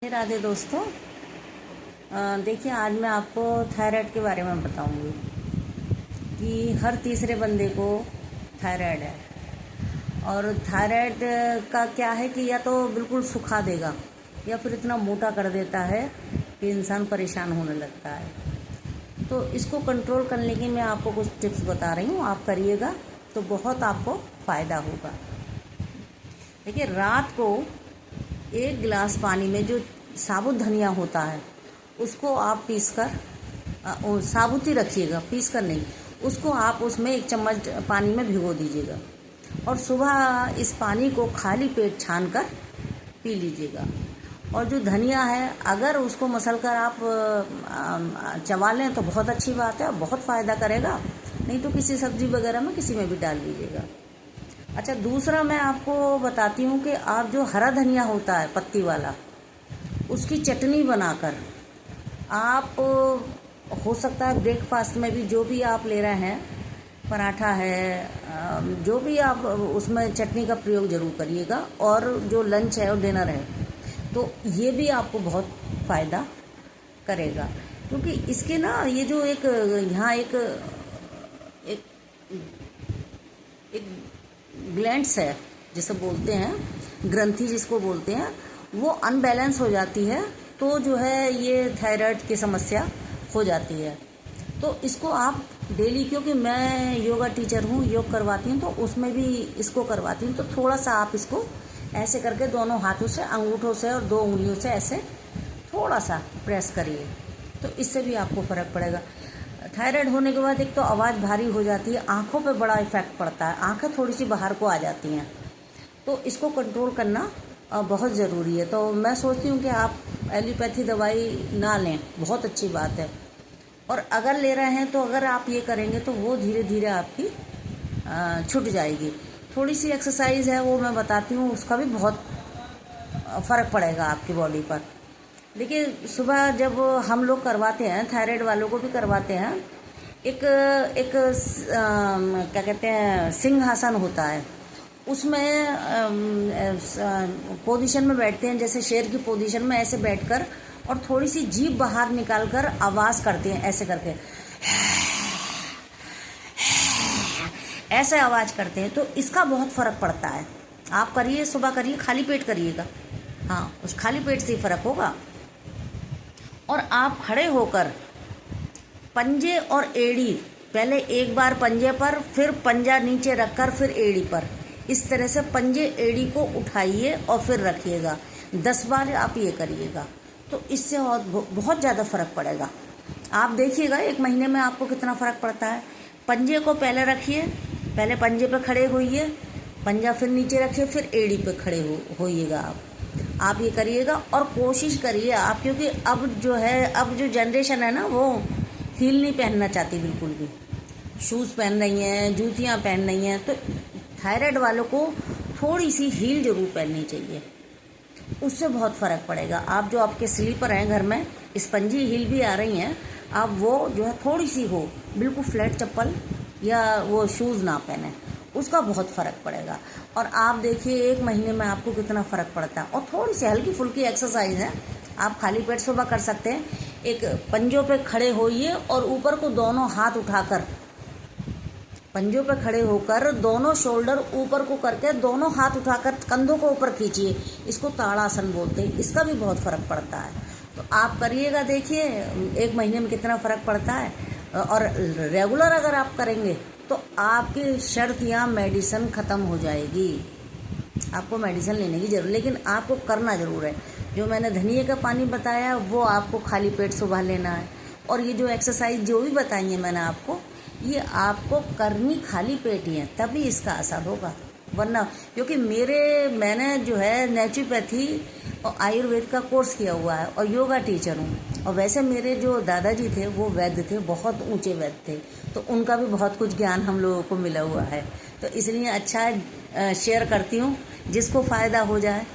राधे दोस्तों। देखिए, आज मैं आपको थायराइड के बारे में बताऊंगी कि हर तीसरे बंदे को थायराइड है। और थायराइड का क्या है कि या तो बिल्कुल सुखा देगा या फिर इतना मोटा कर देता है कि इंसान परेशान होने लगता है। तो इसको कंट्रोल करने की मैं आपको कुछ टिप्स बता रही हूँ, आप करिएगा तो बहुत आपको फ़ायदा होगा। देखिए, रात को 1 गिलास पानी में जो साबुत धनिया होता है उसको आप पीसकर साबुत ही रखिएगा, पीसकर नहीं। उसको आप उसमें 1 चम्मच पानी में भिगो दीजिएगा और सुबह इस पानी को खाली पेट छानकर पी लीजिएगा। और जो धनिया है, अगर उसको मसलकर आप चबा लें तो बहुत अच्छी बात है, बहुत फ़ायदा करेगा। नहीं तो किसी सब्जी वगैरह में किसी में भी डाल लीजिएगा। अच्छा, दूसरा मैं आपको बताती हूँ कि आप जो हरा धनिया होता है पत्ती वाला, उसकी चटनी बनाकर आप, हो सकता है ब्रेकफास्ट में भी जो भी आप ले रहे हैं, पराठा है, जो भी आप, उसमें चटनी का प्रयोग जरूर करिएगा। और जो लंच है और डिनर है तो ये भी आपको बहुत फ़ायदा करेगा। क्योंकि इसके ना, ये जो एक यहाँ एक एक एक ग्लैंड्स है जिसे बोलते हैं, ग्रंथि जिसको बोलते हैं, वो अनबैलेंस हो जाती है तो जो है ये थायराइड की समस्या हो जाती है। तो इसको आप डेली, क्योंकि मैं योगा टीचर हूँ, योग करवाती हूँ, तो उसमें भी इसको करवाती हूँ। तो थोड़ा सा आप इसको ऐसे करके दोनों हाथों से, अंगूठों से और 2 उंगलियों से ऐसे थोड़ा सा प्रेस करिए, तो इससे भी आपको फ़र्क पड़ेगा। थायराइड होने के बाद एक तो आवाज़ भारी हो जाती है, आँखों पे बड़ा इफ़ेक्ट पड़ता है, आँखें थोड़ी सी बाहर को आ जाती हैं। तो इसको कंट्रोल करना बहुत ज़रूरी है। तो मैं सोचती हूँ कि आप एलोपैथी दवाई ना लें, बहुत अच्छी बात है। और अगर ले रहे हैं तो अगर आप ये करेंगे तो वो धीरे धीरे आपकी छूट जाएगी। थोड़ी सी एक्सरसाइज है, वो मैं बताती हूँ, उसका भी बहुत फ़र्क पड़ेगा आपकी बॉडी पर। देखिए, सुबह जब हम लोग करवाते हैं, थायराइड वालों को भी करवाते हैं, एक क्या कहते हैं, सिंहासन होता है। उसमें पोजीशन में बैठते हैं, जैसे शेर की पोजीशन में ऐसे बैठकर, और थोड़ी सी जीभ बाहर निकालकर आवाज़ करते हैं, ऐसे करके ऐसे आवाज़ करते हैं। तो इसका बहुत फ़र्क पड़ता है। आप करिए, सुबह करिए, खाली पेट करिएगा। हाँ, उस खाली पेट से ही फ़र्क होगा। और आप खड़े होकर पंजे और एड़ी, पहले एक बार पंजे पर, फिर पंजा नीचे रखकर, फिर एड़ी पर, इस तरह से पंजे एड़ी को उठाइए और फिर रखिएगा। 10 बार आप ये करिएगा तो इससे बहुत ज़्यादा फ़र्क पड़ेगा। आप देखिएगा 1 महीने में आपको कितना फ़र्क पड़ता है। पंजे को पहले रखिए, पहले पंजे पे खड़े होइए, पंजा फिर नीचे रखिए, फिर एड़ी पे खड़े होइएगा। आप ये करिएगा और कोशिश करिए आप, क्योंकि अब जो जनरेशन है ना, वो हील नहीं पहनना चाहती बिल्कुल भी, शूज़ पहन रही हैं, जूतियाँ पहन रही हैं। तो थायराइड वालों को थोड़ी सी हील जरूर पहननी चाहिए, उससे बहुत फ़र्क पड़ेगा। आप जो आपके स्लीपर हैं घर में, स्पंजी हील भी आ रही हैं, आप वो जो है थोड़ी सी हो, बिल्कुल फ्लैट चप्पल या वो शूज़ ना पहने, उसका बहुत फ़र्क पड़ेगा। और आप देखिए 1 महीने में आपको कितना फ़र्क पड़ता है। और थोड़ी सी हल्की फुल्की एक्सरसाइज है, आप खाली पेट सुबह कर सकते हैं। एक पंजों पे खड़े होइए और ऊपर को दोनों हाथ उठाकर, पंजों पे खड़े होकर दोनों शोल्डर ऊपर को करके, दोनों हाथ उठाकर कंधों को ऊपर खींचिए। इसको ताड़ासन बोलते हैं। इसका भी बहुत फ़र्क पड़ता है। तो आप करिएगा, देखिए 1 महीने में कितना फ़र्क पड़ता है। और रेगुलर अगर आप करेंगे तो आपकी शर्त या मेडिसिन ख़त्म हो जाएगी। आपको मेडिसिन लेने की ज़रूरत, लेकिन आपको करना ज़रूर है। जो मैंने धनिया का पानी बताया वो आपको खाली पेट सुबह लेना है। और ये जो एक्सरसाइज जो भी बताई है मैंने आपको, ये आपको करनी खाली पेट ही है, तभी इसका असर होगा। वरना, क्योंकि मैंने जो है नेचुरोपैथी और आयुर्वेद का कोर्स किया हुआ है और योगा टीचर हूँ। और वैसे मेरे जो दादाजी थे वो वैद्य थे, बहुत ऊंचे वैद्य थे, तो उनका भी बहुत कुछ ज्ञान हम लोगों को मिला हुआ है। तो इसलिए अच्छा शेयर करती हूँ, जिसको फ़ायदा हो जाए।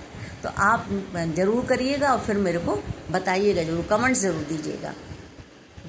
तो आप ज़रूर करिएगा और फिर मेरे को बताइएगा, ज़रूर कमेंट्स ज़रूर दीजिएगा।